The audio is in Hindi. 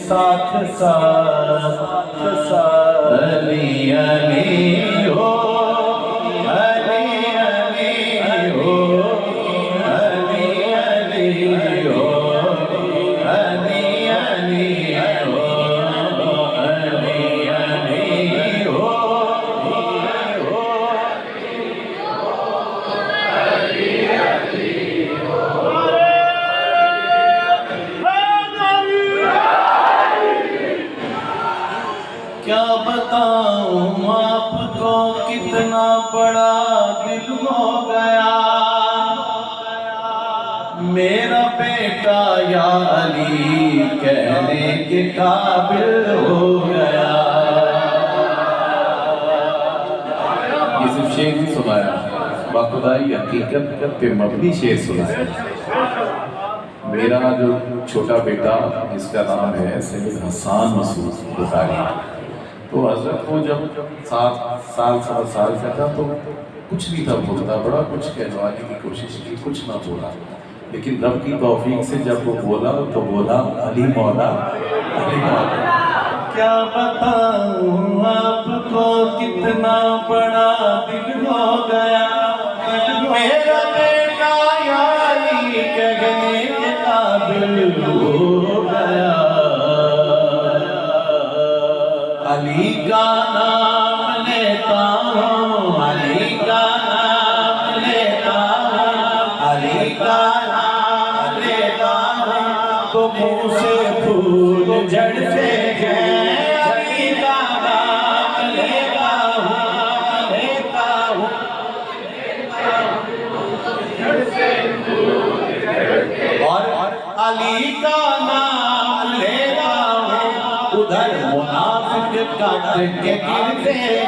साथ साथ अली अली हो, अली अली हो, अली अली हो, अली अली हो, अली अली हो, अली अली हो। क्या बताऊं आपको कितना बड़ा दिल हो गया मेरा बेटा या अली कहने के काबिल हो गया। ये सिर्फ शेर नहीं सुनाया, बाखुदाई हकीकत पे मबनी शेर सुनाया। मेरा जो छोटा बेटा जिसका नाम है सैयद हसन मसूद बुखारी, तो हजरत को जब 7 साल 7 साल का था तो कुछ नहीं था बोलता, बड़ा कुछ कहलवाने की कोशिश की, कुछ ना बोला, लेकिन रब की तौफीक से जब वो बोला तो बोला अली मौला, अली मौला। क्या बताऊं आपको कितना बड़ा दिल हो गया मेरा बेटा या अली कहने के काबिल हो गया। अली का नाम लेता हूँ, अली का नाम लेता हूँ, अली का नाम लेता हूँ तो मुँह से फूल झड़ते हैं। अली का नाम लेता हूँ, लेता हूँ, और अली का नाम लेता हूँ उधर मुनाफिक काट के गिरते हैं।